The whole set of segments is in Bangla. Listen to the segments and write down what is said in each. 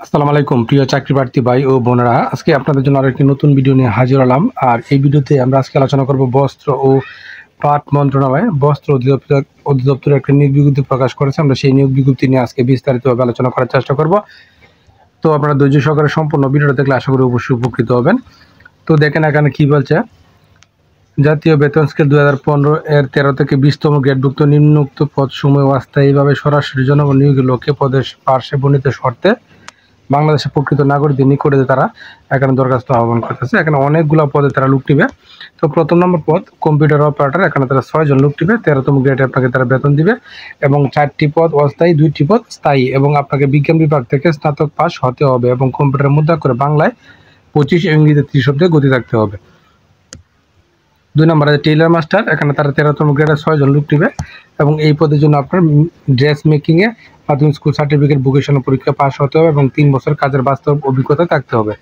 আসসালামু আলাইকুম প্রিয় চাকরি প্রার্থী ভাই ও বোনেরা, আজকে আপনাদের জন্য আরেকটি নতুন ভিডিও নিয়ে হাজির হলাম। আর এই ভিডিওতে আমরা আজকে আলোচনা করব বস্ত্র ও পাট মন্ত্রণালয় বস্ত্র অধিদপ্তর একটা নিয়োগ বিজ্ঞপ্তি প্রকাশ করেছে। আমরা সেই নিয়োগ বিজ্ঞপ্তি নিয়ে আজকে বিস্তারিতভাবে আলোচনা করার চেষ্টা করব। তো আপনারা ধৈর্য সহকারে সম্পূর্ণ ভিডিওটা দেখলে আশা করি অবশ্যই উপকৃত হবেন। তো দেখেন এখানে কি বলছে, জাতীয় বেতন স্কেল 2015 এর 13 থেকে 20তম গ্রেডভুক্ত নিম্নোক্ত পদ সমূহে অস্থায়ীভাবে সরাসরি জনগণ নিয়োগের লক্ষ্যে পদের পার্শ্বে বর্ণিত শর্তে বাংলাদেশের প্রকৃত নাগরিকদের নিকটে তারা এখানে দরখাস্ত আহ্বান করতেছে। এখানে অনেকগুলো পদে তারা লোক টিবে। তো প্রথম নম্বর পদ কম্পিউটার অপারেটর, এখানে তারা 6 জন লোক টিবে। 13তম গ্রেডে আপনাকে তারা বেতন দিবে এবং 4টি পদ অস্থায়ী, 2টি পদ স্থায়ী এবং আপনাকে বিজ্ঞান বিভাগ থেকে স্নাতক পাস হতে হবে এবং কম্পিউটার মুদ্রা করে বাংলায় 25 ইংরেজিতে 30 শব্দে গতি থাকতে হবে। 2 নম্বরে টেইলার মাস্টার, এখানে তারা 13তম গ্রেডে 6 জন লোক টিবে এবং এই পদের জন্য আপনার ড্রেস মেকিংয়ে মাধ্যমিক স্কুল সার্টিফিকেট ভোকেশনাল পরীক্ষা পাস হতে হবে এবং 3 বছর কাজের বাস্তব অভিজ্ঞতা থাকতে হবে।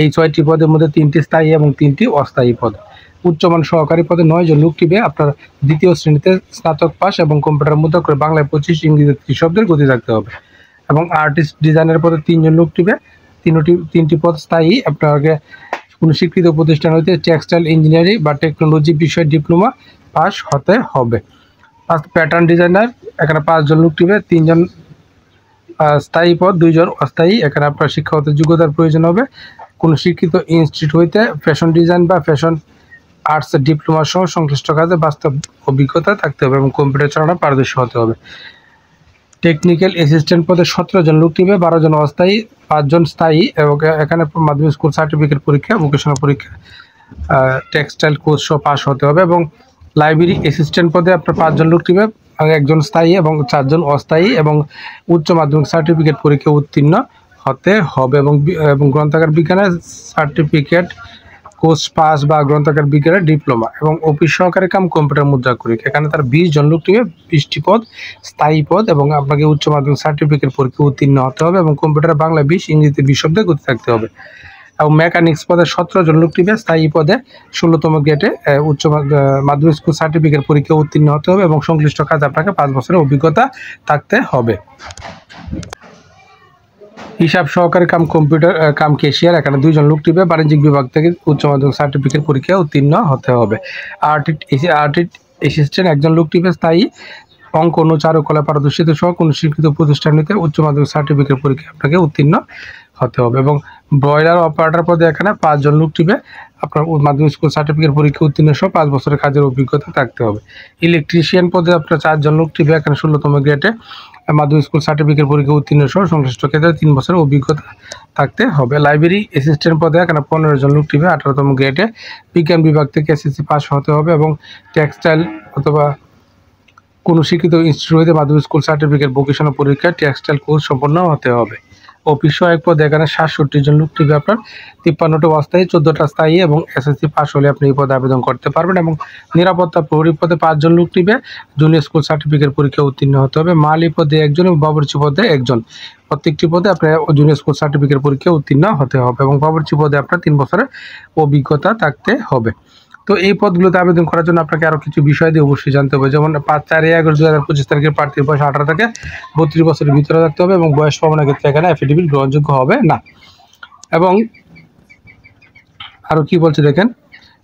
এই 6টি পদের মধ্যে 3টি স্থায়ী এবং 3টি অস্থায়ী পদ। উচ্চমান সহকারী পদে 9 জন লোক টিবে, আপনার দ্বিতীয় শ্রেণীতে স্নাতক পাস এবং কম্পিউটার মুদ্রা করে বাংলায় 25 ইংরেজিতে 30 শব্দের গতি থাকতে হবে। এবং আর্টিস্ট ডিজাইনের পদে 3 জন লোক টিবে, 3টি পদ স্থায়ী, আপনাকে কোনো স্বীকৃত প্রতিষ্ঠান হইতে টেক্সটাইল ইঞ্জিনিয়ারিং বা টেকনোলজি বিষয়ে ডিপ্লোমা পাস হতে হবে। প্যাটার্ন ডিজাইনার, এখানে 5 জন লোক টিবে, 3 জন স্থায়ী পদ, 2 জন অস্থায়ী। এখানে আপনার শিক্ষাগত যোগ্যতার প্রয়োজন হবে কোনো স্বীকৃত ইনস্টিটিউট হইতে ফ্যাশন ডিজাইন বা ফ্যাশন আর্টসের ডিপ্লোমা সহ সংশ্লিষ্ট কাজে বাস্তব অভিজ্ঞতা থাকতে হবে এবং কম্পিউটার চালানো পারদর্শী হতে হবে। টেকনিক্যাল অ্যাসিস্ট্যান্ট পদে 17 জন লোক টিবে, 12 জন অস্থায়ী, 5 জন স্থায়ী এবং এখানে মাধ্যমিক স্কুল সার্টিফিকেট পরীক্ষা, ভোকেশনাল পরীক্ষা, টেক্সটাইল কোর্স সহ পাস হতে হবে। এবং লাইব্রেরি অ্যাসিস্ট্যান্ট পদে আপনার 5 জন লোক টিবে, 1 জন স্থায়ী এবং 4 জন অস্থায়ী এবং উচ্চ মাধ্যমিক সার্টিফিকেট পরীক্ষা উত্তীর্ণ হতে হবে এবং গ্রন্থাগার বিজ্ঞানের সার্টিফিকেট কোর্স পাস বা গ্রন্থাগার বিজ্ঞানের ডিপ্লোমা এবং অফিস সহকারী কাম কম্পিউটার মুদ্রা পরীক্ষা, এখানে তার 20 জন লোক টিবে, 20টি পদ স্থায়ী পদ এবং আপনাকে উচ্চ মাধ্যমিক সার্টিফিকেট পরীক্ষা উত্তীর্ণ হতে হবে এবং কম্পিউটার বাংলা 20 ইংরেজিতে 20 শব্দে গতি থাকতে হবে। এবং মেকানিক্স পদে 17 জন লোক টিবে, স্থায়ী পদে 16তম গ্রেডে উচ্চ মাধ্যমিক স্কুল সার্টিফিকেট পরীক্ষা উত্তীর্ণ হতে হবে এবং সংশ্লিষ্ট কাজ আপনাকে 5 বছরের অভিজ্ঞতা থাকতে হবে। হিসাব সহকারী কাম কম্পিউটার কাম ক্যাশিয়ার, এখানে 2 জন লোক টিবে, বাণিজ্যিক বিভাগ থেকে উচ্চ মাধ্যমিক সার্টিফিকেট পরীক্ষা উত্তীর্ণ হতে হবে। আর্টিস্ট অ্যাসিস্ট্যান্ট 1 জন লোক টিবে, স্থায়ী, অঙ্কন ও চারুকলা পারদর্শিতা সহ কোনো স্বীকৃত প্রতিষ্ঠান নিতে উচ্চ মাধ্যমিক সার্টিফিকেট পরীক্ষা আপনাকে উত্তীর্ণ হতে হবে। এবং ব্রয়লার অপারেটর পদে এখানে 5 জন লোক টিবে, আপনার মাধ্যমিক স্কুল সার্টিফিকেট পরীক্ষা উত্তীর্ণ সহ 5 বছরের কাজের অভিজ্ঞতা থাকতে হবে। ইলেকট্রিশিয়ান পদে আপনার 4 জন লোক টিবে, এখানে 16তম গ্রেডে মাধ্যমিক স্কুল সার্টিফিকেট পরীক্ষা উত্তীর্ণ সহ সংশ্লিষ্ট ক্ষেত্রে 3 বছরের অভিজ্ঞতা থাকতে হবে। লাইব্রেরি অ্যাসিস্ট্যান্ট পদে এখানে 15 জন লোক টিবে, 18তম গ্রেডে বিজ্ঞান বিভাগ থেকে এসএসসি পাস হতে হবে এবং টেক্সটাইল অথবা কোনো স্বীকৃত ইনস্টিটিউট হইতে মাধ্যমিক স্কুল সার্টিফিকেট ভোকেশনাল পরীক্ষা টেক্সটাইল কোর্স সম্পন্ন হতে হবে। অফিস সহায়ক পদে এখানে 67 জন লোক টিবে, আপনার 53টা অস্থায়ী, 14টা স্থায়ী এবং এসএসসি পাস হলে আপনি এই পদে আবেদন করতে পারবেন। এবং নিরাপত্তা প্রহরী পদে 5 জন লোক টিবে, জুনিয়র স্কুল সার্টিফিকেট পরীক্ষা উত্তীর্ণ হতে হবে। মালি পদে 1 জন এবং বাবুর্চি পদে 1 জন, প্রত্যেকটি পদে আপনার জুনিয়র স্কুল সার্টিফিকেট পরীক্ষা উত্তীর্ণ হতে হবে এবং বাবুর্চি পদে আপনার 3 বছরের অভিজ্ঞতা থাকতে হবে। তো এই পদগুলোতে আবেদন করার জন্য আপনাকে আরও কিছু বিষয় দিয়ে অবশ্যই জানতে হবে, যেমন 4 আগস্ট 2025 তারিখের প্রার্থীর বয়স 18 থেকে 32 বছরের ভিতরে থাকতে হবে এবং বয়স প্রমাণের ক্ষেত্রে এখানে অ্যাফিডেভিট গ্রহণযোগ্য হবে না। এবং আরও কি বলছে দেখেন,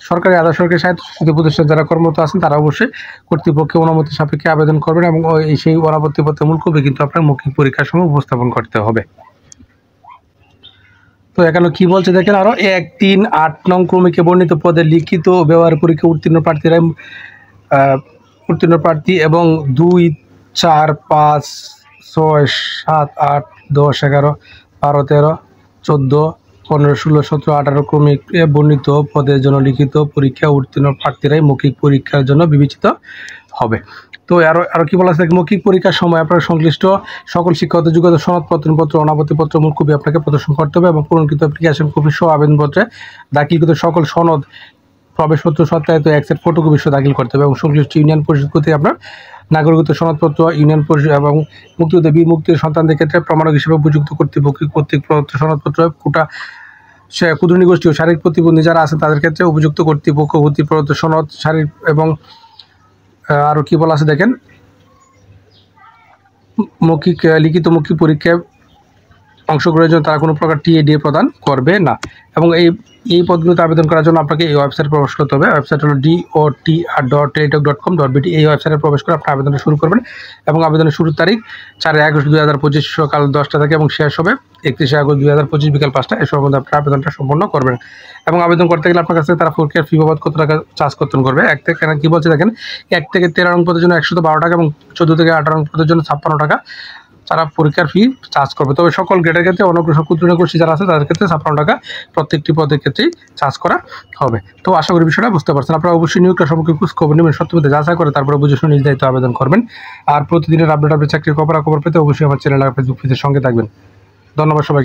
সরকারি আধা সরকারি স্বায়ত্তশাসিত প্রতিষ্ঠান যারা কর্মরত আছেন তারা অবশ্যই কর্তৃপক্ষের অনুমতি সাপেক্ষে আবেদন করবেন এবং সেই অনাপত্তিপত্রের মূল কপি কিন্তু আপনার মৌখিক পরীক্ষার সময় উপস্থাপন করতে হবে। তো এখানে কি বলছে দেখেন, আরও 1, 3, 8 নং ক্রমিকে বর্ণিত পদে লিখিত ব্যবহার পরীক্ষা উত্তীর্ণ প্রার্থী এবং 2, 4, 5, 6, 7, 8, 10, 11, 12, 13, 14, 15, 16, 17, 18 ক্রমিকে বর্ণিত পদের জন্য লিখিত পরীক্ষা উত্তীর্ণ প্রার্থীরাই মৌখিক পরীক্ষার জন্য বিবেচিত হবে। তো আরও কি বলা আছে, মৌখিক পরীক্ষার সময় আপনার সংশ্লিষ্ট সকল শিক্ষাগত যোগ্যতা সনদ, প্রত্যয়নপত্র, অনাপত্তিপত্র মূল কপি আপনাকে প্রদর্শন করতে হবে এবং পূরণকৃত অ্যাপ্লিকেশন কপি সহ আবেদনপত্রে দাখিলকৃত সকল সনদ, প্রবেশপত্র, সত্যায়িত এক্সের ফটোকপি সহ দাখিল করতে হবে এবং সংশ্লিষ্ট ইউনিয়ন পরিষদ কর্তৃক আপনার নাগরিকত্ব সনদপত্র, ইউনিয়ন পরিষদ এবং মুক্তিযোদ্ধা বীর মুক্তির সন্তানদের ক্ষেত্রে প্রমাণক হিসেবে উপযুক্ত কর্তৃপক্ষ কর্তৃক প্রদত্ত সনদপত্র, কোটা ক্ষুদ্র নিগোষ্ঠী ও শারীরিক প্রতিবন্ধী যারা আছে তাদের ক্ষেত্রে উপযুক্ত কর্তৃপক্ষ কর্তৃক প্রদত্ত সনদ, শারীরিক এবং আরও কি বলা আছে দেখেন, লিখিত মৌখিক পরীক্ষায় অংশগ্রহণের জন্য তারা কোনো প্রকার টিএডিএ প্রদান করবে না। এবং এই পদগুলোতে আবেদন করার জন্য আপনাকে এই ওয়েবসাইটে প্রবেশ করতে হবে। ওয়েবসাইট হলো dotr.teletalk.com.bt। এই ওয়েবসাইটে প্রবেশ করে আপনার আবেদনটা শুরু করবেন এবং আবেদনের শুরুর তারিখ 4 আগস্ট 2025 সকাল 10টা থেকে এবং শেষ হবে 31 আগস্ট 2025 বিকাল 5টা। এই সময়ের মধ্যে আপনার আবেদনটা সম্পন্ন করবেন। এবং আবেদন করতে গেলে আপনার কাছে তারা প্রক্রিয়ার ফি বাবদ কত টাকা চার্জ করতে করবে। 1 থেকে কী বলছে দেখেন, 1 থেকে 13 নং পদের জন্য 112 টাকা এবং 14 থেকে 18 নং পদের জন্য 56 টাকা তারা পরীক্ষার ফি চার্জ করবে। তবে সকল গ্রেডের ক্ষেত্রে অনগ্রসর ক্ষুদ্র গোষ্ঠী যারা আছে তাদের ক্ষেত্রে 56 টাকা প্রত্যেকটি পদের ক্ষেত্রেই চার্জ করা হবে। তো আশা করি বিষয়টা বুঝতে পারছেন। আপনারা অবশ্যই নিয়োগটা সম্পর্কে খোঁজ খবর নেবেন, সত্যমিতে যাচাই করে তারপরে বুঝে শুনে নিজ দায়িত্ব আবেদন করবেন। আর প্রতিদিনের আপডেট চাকরির খবর পেতে অবশ্যই আমার চ্যানেল আর ফেসবুক পেজের সঙ্গে থাকবেন। ধন্যবাদ সবাই।